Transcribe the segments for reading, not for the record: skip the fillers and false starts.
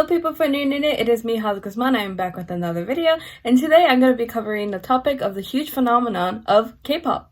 Hello people for New Unit, it is me, Hazel Guzman. I am back with another video, and today I'm going to be covering the topic of the huge phenomenon of K-pop.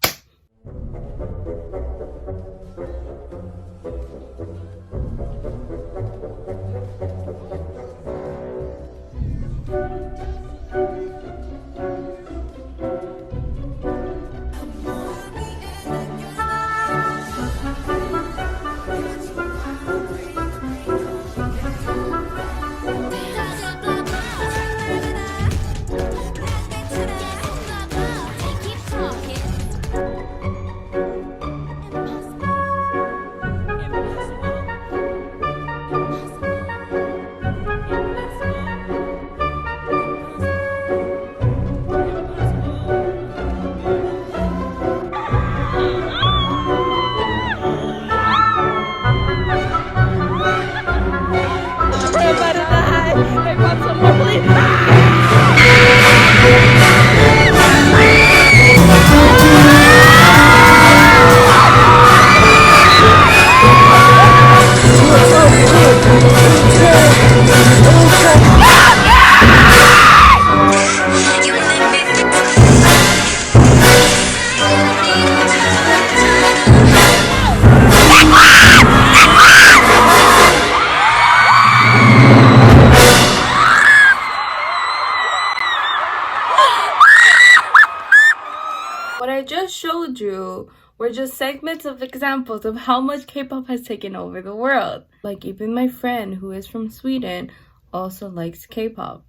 What I just showed you were just segments of examples of how much K-pop has taken over the world. Like even my friend who is from Sweden also likes K-pop.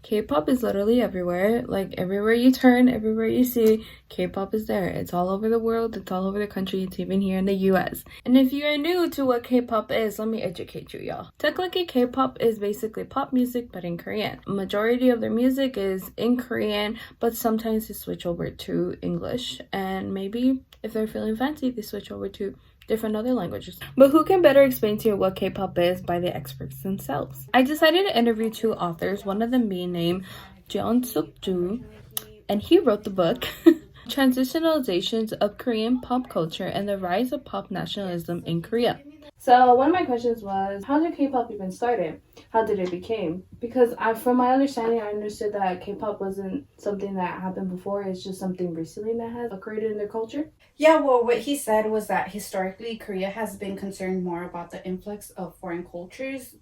K-pop is literally everywhere. Like everywhere you turn, everywhere you see, K-pop is there. It's all over the world, it's all over the country, it's even here in the US. And if you are new to what K-pop is, let me educate you, y'all. Technically, K-pop is basically pop music, but in Korean. Majority of their music is in Korean, but sometimes they switch over to English. And maybe if they're feeling fancy, they switch over to different other languages. But who can better explain to you what K-pop is by the experts themselves? I decided to interview two authors, one of them being named Jeongsuk, and he wrote the book Transnationalizations of Korean Pop Culture and the Rise of Pop Nationalism in Korea. So one of my questions was, how did K-pop even started? How did it become? Because from my understanding, I understood that K-pop wasn't something that happened before. It's just something recently that has occurred in their culture. Yeah, well, what he said was that historically, Korea has been concerned more about the influx of foreign cultures,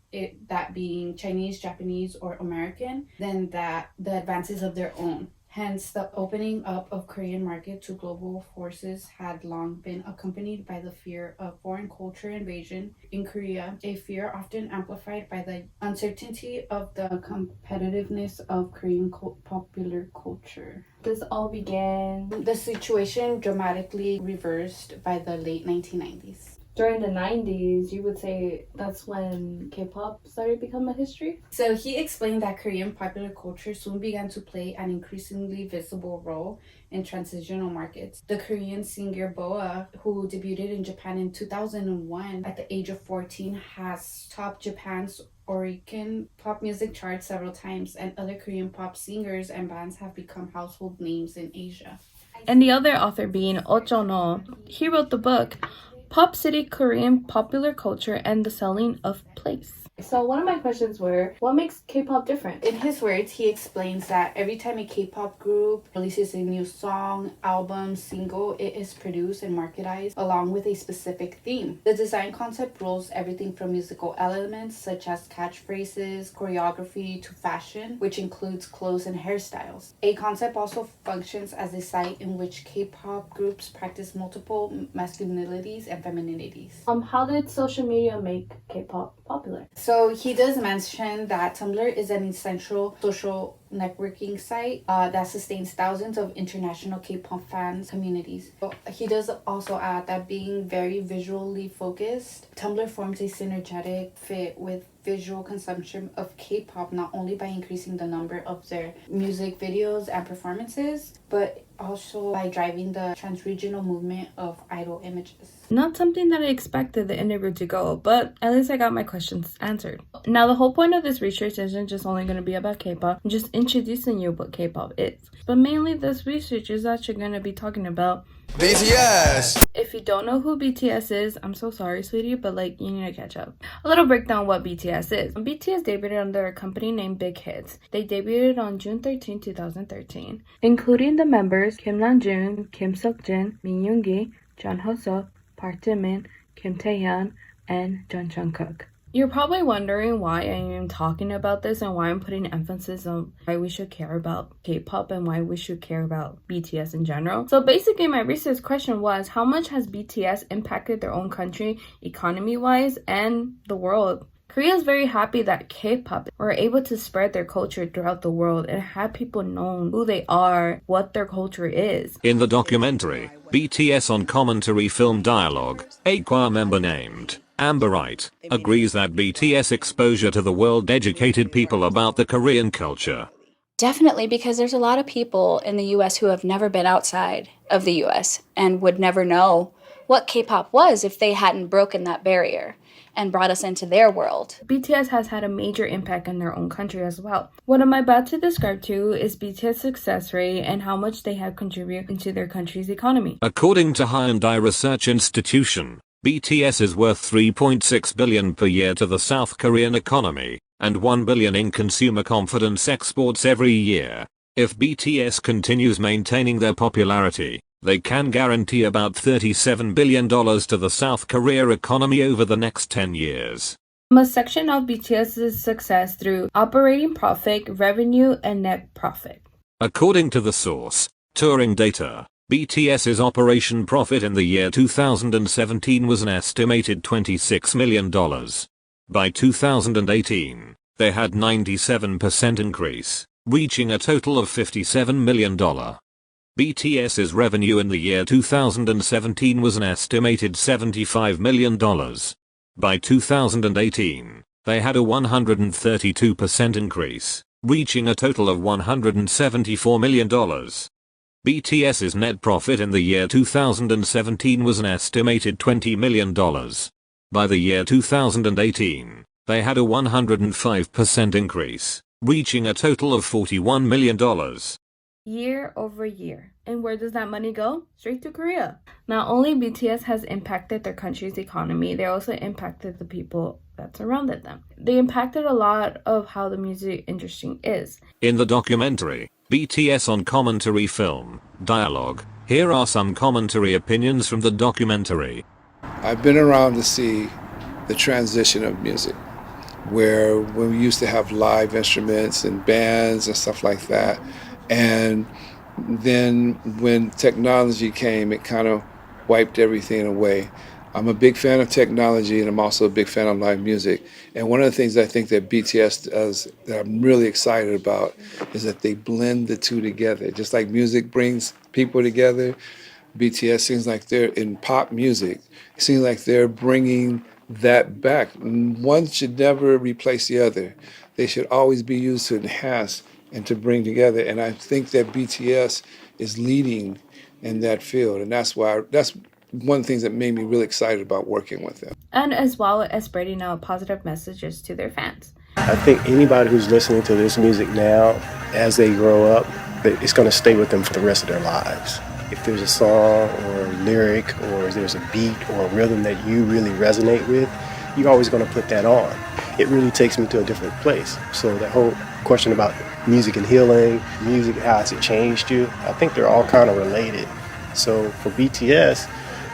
that being Chinese, Japanese, or American, than that the advances of their own. Hence, the opening up of Korean market to global forces had long been accompanied by the fear of foreign culture invasion in Korea, a fear often amplified by the uncertainty of the competitiveness of Korean popular culture. This all began... The situation dramatically reversed by the late 1990s. During the 90s, you would say that's when K-pop started becoming a history? So he explained that Korean popular culture soon began to play an increasingly visible role in transitional markets. The Korean singer Boa, who debuted in Japan in 2001 at the age of 14, has topped Japan's Oricon pop music charts several times, and other Korean pop singers and bands have become household names in Asia. And the other author being Ochono, he wrote the book Pop City Korean Popular Culture and the Selling of Place. So one of my questions were, what makes K-pop different? In his words, he explains that every time a K-pop group releases a new song, album, single, it is produced and marketed along with a specific theme. The design concept rules everything from musical elements such as catchphrases, choreography, to fashion, which includes clothes and hairstyles. A concept also functions as a site in which K-pop groups practice multiple masculinities and femininities. How did social media make K-pop popular? So he does mention that Tumblr is an essential social networking site that sustains thousands of international K-pop fans communities. He does also add that being very visually focused, Tumblr forms a synergetic fit with visual consumption of K-pop, not only by increasing the number of their music videos and performances, but also by driving the trans-regional movement of idol images. Not something that I expected the interview to go, but at least I got my questions answered. Now, the whole point of this research isn't just only going to be about K-pop. I'm just introducing you what K-pop is. But mainly this research is actually going to be talking about BTS! If you don't know who BTS is, I'm so sorry, sweetie, but you need to catch up. A little breakdown of what BTS is. BTS debuted under a company named Big Hits. They debuted on June 13, 2013, including the members Kim Namjoon, Kim Seokjin, Min Yoongi, Jung Hoseok, Park Jimin, Kim Taehyun, and Jeongsuk. You're probably wondering why I am talking about this and why I'm putting emphasis on why we should care about K-pop and why we should care about BTS in general. So basically my research question was, how much has BTS impacted their own country economy-wise and the world? Korea is very happy that K-pop were able to spread their culture throughout the world and have people know who they are, what their culture is. In the documentary, BTS on commentary film Dialogue, a choir member named Amber Wright agrees that BTS exposure to the world educated people about the Korean culture. Definitely, because there's a lot of people in the US who have never been outside of the US and would never know what K-pop was if they hadn't broken that barrier and brought us into their world. BTS has had a major impact in their own country as well. What I'm about to describe to you is BTS' success rate and how much they have contributed into their country's economy. According to Hyundai Research Institution, BTS is worth $3.6 billion per year to the South Korean economy, and $1 billion in consumer confidence exports every year. If BTS continues maintaining their popularity, they can guarantee about $37 billion to the South Korea economy over the next 10 years. A section of BTS's success through operating profit, revenue, and net profit. According to the source, Touring Data, BTS's operation profit in the year 2017 was an estimated $26 million. By 2018, they had 97% increase, reaching a total of $57 million. BTS's revenue in the year 2017 was an estimated $75 million. By 2018, they had a 132% increase, reaching a total of $174 million. BTS's net profit in the year 2017 was an estimated $20 million. By the year 2018, they had a 105% increase, reaching a total of $41 million. Year over year. And where does that money go? Straight to Korea. Not only BTS has impacted their country's economy, they also impacted the people that surrounded them. They impacted a lot of how the music industry is. In the documentary, BTS on commentary film, Dialogue, here are some commentary opinions from the documentary. I've been around to see the transition of music, where when we used to have live instruments and bands and stuff like that, and then when technology came, it kind of wiped everything away. I'm a big fan of technology, and I'm also a big fan of live music. And one of the things I think that BTS does that I'm really excited about is that they blend the two together. Just like music brings people together, BTS seems like they're in pop music. It seems like they're bringing that back. One should never replace the other. They should always be used to enhance and to bring together. And I think that BTS is leading in that field. And that's one of the things that made me really excited about working with them. And as well as spreading out positive messages to their fans. I think anybody who's listening to this music now, as they grow up, it's going to stay with them for the rest of their lives. If there's a song or a lyric or there's a beat or a rhythm that you really resonate with, you're always going to put that on. It really takes me to a different place. So that whole question about music and healing, music, how has it changed you? I think they're all kind of related. So for BTS,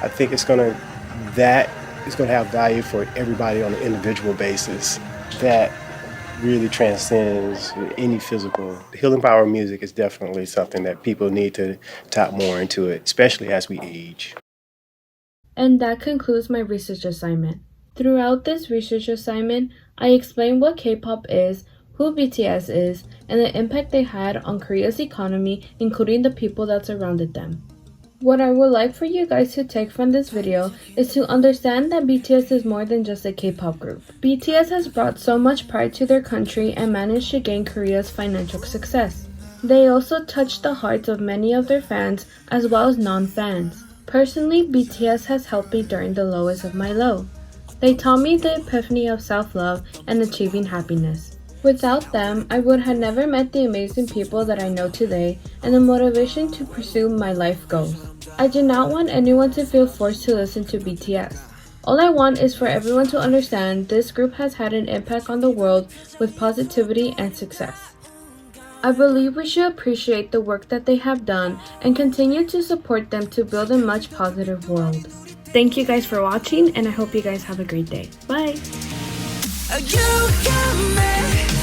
I think it's going to have value for everybody on an individual basis that really transcends any physical. The healing power of music is definitely something that people need to tap more into it, especially as we age. And that concludes my research assignment. Throughout this research assignment, I explained what K-pop is, who BTS is, and the impact they had on Korea's economy, including the people that surrounded them. What I would like for you guys to take from this video is to understand that BTS is more than just a K-pop group. BTS has brought so much pride to their country and managed to gain Korea's financial success. They also touched the hearts of many of their fans as well as non-fans. Personally, BTS has helped me during the lowest of my low. They taught me the epiphany of self-love and achieving happiness. Without them, I would have never met the amazing people that I know today and the motivation to pursue my life goals. I do not want anyone to feel forced to listen to BTS. All I want is for everyone to understand this group has had an impact on the world with positivity and success. I believe we should appreciate the work that they have done and continue to support them to build a much positive world. Thank you guys for watching, and I hope you guys have a great day. Bye! You got me.